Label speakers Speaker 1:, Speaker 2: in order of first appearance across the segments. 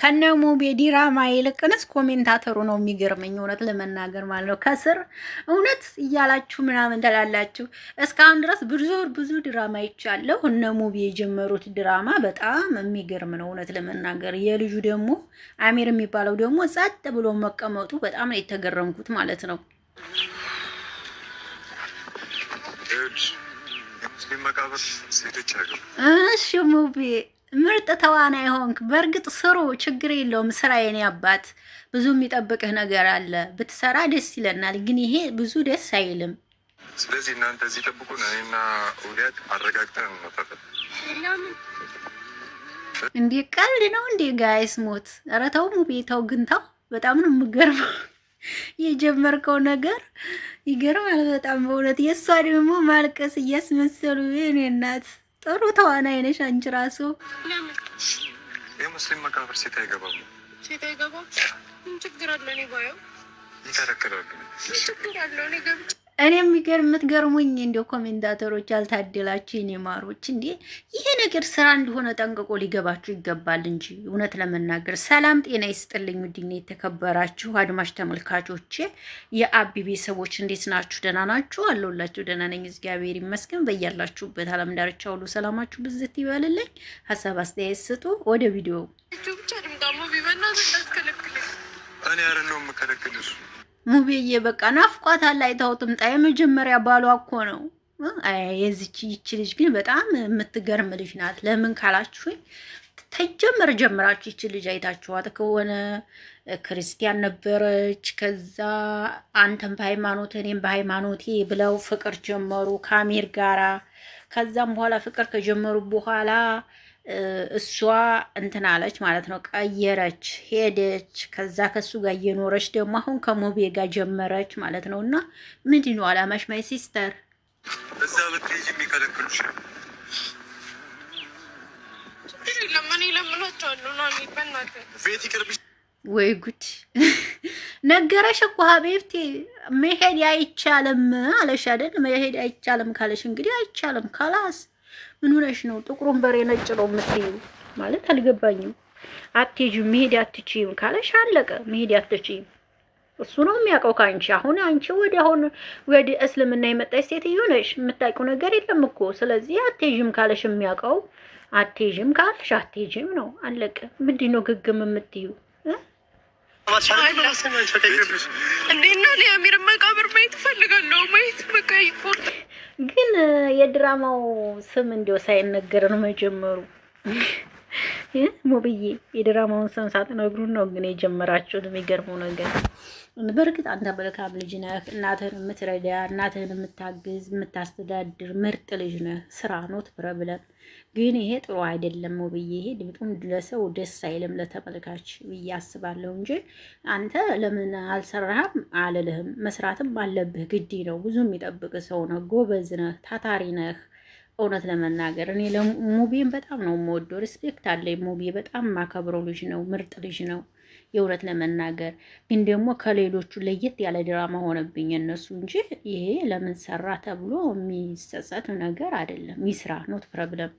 Speaker 1: ከነ ሙቤ ዲራማ ይልቅንስ ኮሜንታተሩ ነው የሚገርመኝ፣ እውነት ለመናገር ማለት ነው። ከስር እውነት እያላችሁ ምናምን ትላላችሁ። እስካሁን ድረስ ብዙ ድራማ ይቻለሁ። እነ ሙቤ የጀመሩት ድራማ በጣም የሚገርም ነው፣ እውነት ለመናገር። የልጁ ደግሞ አሚር የሚባለው ደግሞ ጸጥ ብሎ መቀመጡ በጣም ነው የተገረምኩት ማለት ነው። እሺ ሙቤ ምርጥ ተዋናይ ሆንክ። በእርግጥ ስሩ፣ ችግር የለውም። ስራ የኔ አባት፣ ብዙ የሚጠብቅህ ነገር አለ። ብትሰራ ደስ ይለናል፣ ግን ይሄ ብዙ ደስ አይልም።
Speaker 2: ስለዚህ እናንተ እዚህ ጠብቁን፣ እኔና ኡሊያት አረጋግጠን እንመጣለን።
Speaker 1: እንዴ ቀልድ ነው እንዴ ጋይስ? ሞት ኧረ ተው ሙቤ ተው፣ ግን ተው። በጣም ነው የምገርመው የጀመርከው ነገር ይገርማል በጣም በእውነት። የእሷ ደግሞ ማልቀስ እያስመሰሉ የኔ እናት ጥሩ ተዋናይ ነሽ አንቺ ራሱ።
Speaker 2: የሙስሊም መቃብር ሴት አይገባም። ሴት አይገባም። ችግር አለ? እኔ ባየው ይከለክላሉ። ችግር አለ? እኔ ገብቼ
Speaker 1: እኔ የምትገርሙኝ እንደ ኮሜንታተሮች ያልታደላችሁ የኔ ማሮች፣ እንዴ ይሄ ነገር ስራ እንደሆነ ጠንቅቆ ሊገባችሁ ይገባል እንጂ እውነት ለመናገር። ሰላም ጤና ይስጥልኝ ውድና የተከበራችሁ አድማጭ ተመልካቾቼ፣ የአቢ ቤተሰቦች እንዴት ናችሁ? ደህና ናችሁ? አለሁላችሁ። ደህና ነኝ እግዚአብሔር ይመስገን። በያላችሁበት ዓለም ዳርቻ ሁሉ ሰላማችሁ ብዝት ይበልልኝ። ሀሳብ አስተያየት ስጡ። ወደ ቪዲዮ
Speaker 2: ብቻ ድምጣሙ ቢበናት እንዳትከለክል። እኔ አይደለሁም የምከለክልሽ
Speaker 1: ሙቤዬ በቃ ናፍቋታል። አይታውትም ጣ የመጀመሪያ ባሏ እኮ ነው። የዚች ይች ልጅ ግን በጣም የምትገርም ልጅ ናት። ለምን ካላችሁኝ ተጀመር ጀምራችሁ ይች ልጅ አይታችኋት ከሆነ ክርስቲያን ነበረች። ከዛ አንተም በሃይማኖት እኔም በሃይማኖቴ ብለው ፍቅር ጀመሩ ከአሚር ጋራ። ከዛም በኋላ ፍቅር ከጀመሩ በኋላ እሷ እንትን አለች ማለት ነው፣ ቀየረች፣ ሄደች። ከዛ ከሱ ጋር እየኖረች ደግሞ አሁን ከሙቤ ጋር ጀመረች ማለት ነው። እና ምንድን ነው አላማሽ ማይ ሲስተር?
Speaker 2: እዛ ብትሄጂ የሚከለክሉሽ
Speaker 1: ወይ ጉድ! ነገረሽ እኮ ሀቢብቴ፣ መሄድ አይቻልም አለሽ አይደል? መሄድ አይቻልም ካለሽ እንግዲህ አይቻልም ካላስ ምን ሆነሽ ነው? ጥቁሩን በሬ ነጭ ነው የምትይው ማለት አልገባኝም። አትሄጂም መሄድ አትችይም ካለሽ አለቀ። መሄድ አትችይም እሱ ነው የሚያውቀው ካንቺ። አሁን አንቺ ወደ እስልምና የመጣች ሴትዮ ነሽ፣ የምታውቂው ነገር የለም እኮ። ስለዚህ አትሄጂም ካለሽ የሚያውቀው አትሄጂም ካለሽ አትሄጂም ነው አለቀ። ምንድን ነው ግግም የምትይው?
Speaker 2: እንዴና ለአሚር መቃብር ማየት እፈልጋለሁ። ማየት በቃ ይፎርጥ።
Speaker 1: ግን የድራማው ስም እንዲያው ሳይነገር ነው መጀመሩ። ሙብዬ የድራማውን ስም ሳትነግሩን ነው ግን የጀመራችሁት። የሚገርመው ነገር በእርግጥ አንተ መልካም ልጅ ነህ። እናትህን የምትረዳ እናትህን የምታግዝ የምታስተዳድር ምርጥ ልጅ ነህ። ስራ ነው ትብረ ብለን ግን ይሄ ጥሩ አይደለም ሙብዬ። ይሄ ድምጡም ለሰው ደስ አይልም ለተመልካች ብዬ አስባለሁ እንጂ አንተ ለምን አልሰራህም አልልህም። መስራትም አለብህ ግዲ ነው። ብዙ የሚጠብቅ ሰው ነው። ጎበዝ ነህ፣ ታታሪ ነህ። እውነት ለመናገር እኔ ለሙቤን በጣም ነው የምወደው። ሪስፔክት አለኝ። ሙቤ በጣም ማከብረው ልጅ ነው። ምርጥ ልጅ ነው። የእውነት ለመናገር ግን ደግሞ ከሌሎቹ ለየት ያለ ድራማ ሆነብኝ እነሱ እንጂ ይሄ ለምን ሰራ ተብሎ የሚሰጸት ነገር አይደለም። ይስራ ኖት ፕሮብለም።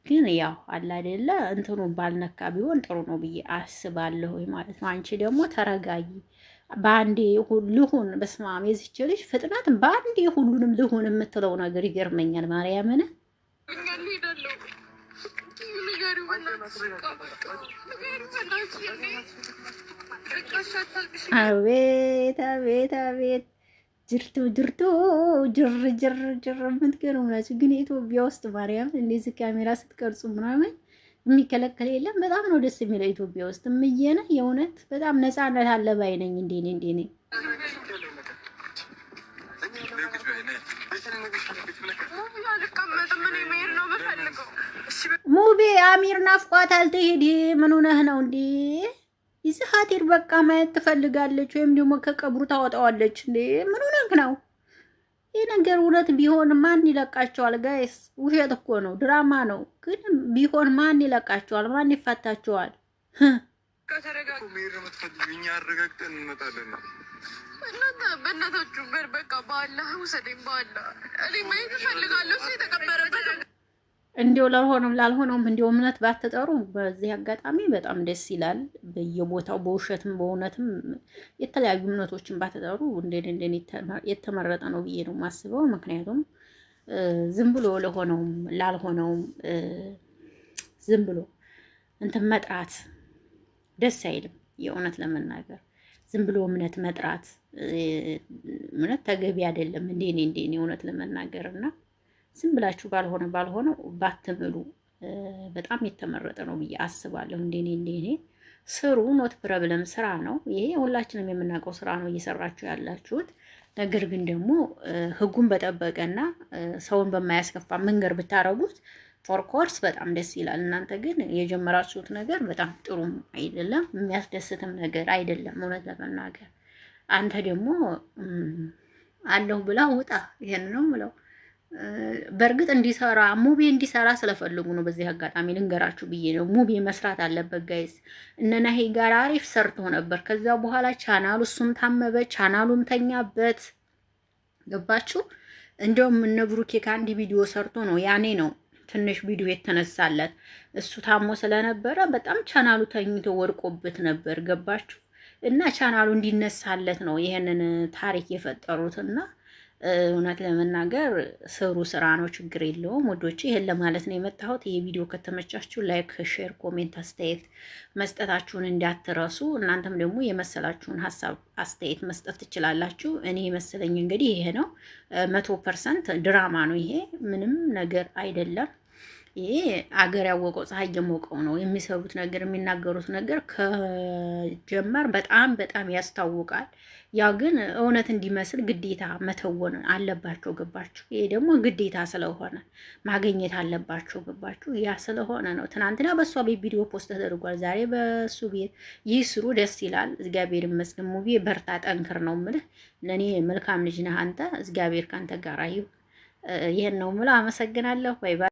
Speaker 1: ግን ያው አለ አይደለ እንትኑ ባልነካ ቢሆን ጥሩ ነው ብዬ አስባለሁ ማለት ነው። አንቺ ደግሞ ተረጋጊ። በአንዴ ልሁን በስማም የዚች ልጅ ፍጥነት በአንዴ ሁሉንም ልሁን የምትለው ነገር ይገርመኛል። ማርያምን አቤት አቤት አቤት ጅርቶ ጅር የምትገርሙ ናቸው። ግን የኢትዮጵያ ውስጥ ማርያም እንደዚህ ካሜራ ስትቀርጹ ምናምን የሚከለከል የለም። በጣም ነው ደስ የሚለው ኢትዮጵያ ውስጥ እምዬነ የእውነት በጣም ነፃነት አለ ባይ ነኝ። እንዴኔ ሙቤ አሚር ናፍቋታል። ትሄድ ምን ሆነህ ነው እንዴ? ይዝሃቲር በቃ ማየት ትፈልጋለች፣ ወይም ደግሞ ከቀብሩ ታወጣዋለች እንዴ? ምን ሆነህ ነው? ይህ ነገር እውነት ቢሆን ማን ይለቃቸዋል? ጋይስ ውሸት እኮ ነው፣ ድራማ ነው። ግን ቢሆን ማን ይለቃቸዋል? ማን ይፈታቸዋል?
Speaker 2: በእናታችሁ በቃ በአላህ ውሰደኝ። በአላህ እኔ ማየት እፈልጋለሁ። እሱ የተቀበረበት
Speaker 1: እንዲው ላልሆነውም እንዲው እምነት ባትጠሩ በዚህ አጋጣሚ በጣም ደስ ይላል። በየቦታው በውሸትም በእውነትም የተለያዩ እምነቶችን ባትጠሩ እንደኔ የተመረጠ ነው ብዬ ነው የማስበው። ምክንያቱም ዝም ብሎ ለሆነውም ላልሆነውም ዝም ብሎ እንትን መጥራት ደስ አይልም። የእውነት ለመናገር ዝም ብሎ እምነት መጥራት እምነት ተገቢ አይደለም። እንደኔ እውነት ለመናገር እና ዝም ብላችሁ ባልሆነው ባትምሉ በጣም የተመረጠ ነው ብዬ አስባለሁ። እንደኔ ስሩ። ኖት ፕሮብለም ስራ ነው ይሄ፣ ሁላችንም የምናውቀው ስራ ነው እየሰራችሁ ያላችሁት። ነገር ግን ደግሞ ህጉን በጠበቀና ሰውን በማያስከፋ መንገድ ብታረጉት ፎርኮርስ በጣም ደስ ይላል። እናንተ ግን የጀመራችሁት ነገር በጣም ጥሩም አይደለም፣ የሚያስደስትም ነገር አይደለም። እውነት ለመናገር አንተ ደግሞ አለሁ ብላ ውጣ። ይሄን ነው ምለው። በእርግጥ እንዲሰራ ሙቪ እንዲሰራ ስለፈልጉ ነው። በዚህ አጋጣሚ ልንገራችሁ ብዬ ነው። ሙቪ መስራት አለበት ጋይስ። እነ ናሂ ጋር አሪፍ ሰርቶ ነበር። ከዛ በኋላ ቻናሉ እሱም ታመበ፣ ቻናሉም ተኛበት። ገባችሁ? እንደውም እነ ብሩኬ ከአንድ ቪዲዮ ሰርቶ ነው ያኔ ነው ትንሽ ቪዲዮ የተነሳለት። እሱ ታሞ ስለነበረ በጣም ቻናሉ ተኝቶ ወድቆበት ነበር። ገባችሁ? እና ቻናሉ እንዲነሳለት ነው ይሄንን ታሪክ የፈጠሩትና እውነት ለመናገር ስሩ፣ ስራ ነው፣ ችግር የለውም ወዶቼ። ይሄን ለማለት ነው የመጣሁት። ይሄ ቪዲዮ ከተመቻችሁ ላይክ፣ ሼር፣ ኮሜንት አስተያየት መስጠታችሁን እንዳትረሱ። እናንተም ደግሞ የመሰላችሁን ሀሳብ አስተያየት መስጠት ትችላላችሁ። እኔ የመሰለኝ እንግዲህ ይሄ ነው። 100% ድራማ ነው። ይሄ ምንም ነገር አይደለም። ይሄ አገር ያወቀው ፀሐይ የሞቀው ነው። የሚሰሩት ነገር የሚናገሩት ነገር ከጀመር በጣም ያስታውቃል። ያው ግን እውነት እንዲመስል ግዴታ መተወን አለባቸው። ገባችሁ? ይሄ ደግሞ ግዴታ ስለሆነ ማግኘት አለባቸው። ገባችሁ? ያ ስለሆነ ነው። ትናንትና በእሷ ቤት ቪዲዮ ፖስት ተደርጓል። ዛሬ በሱ ቤት ይስሩ፣ ደስ ይላል። እግዚአብሔር ይመስገን። ሙቪ በርታ፣ ጠንክር ነው የምልህ። ለእኔ መልካም ልጅ ነህ አንተ። እግዚአብሔር ካንተ ጋር ይሁን። ይሄን ነው የምለው። አመሰግናለሁ። ባይ ባይ።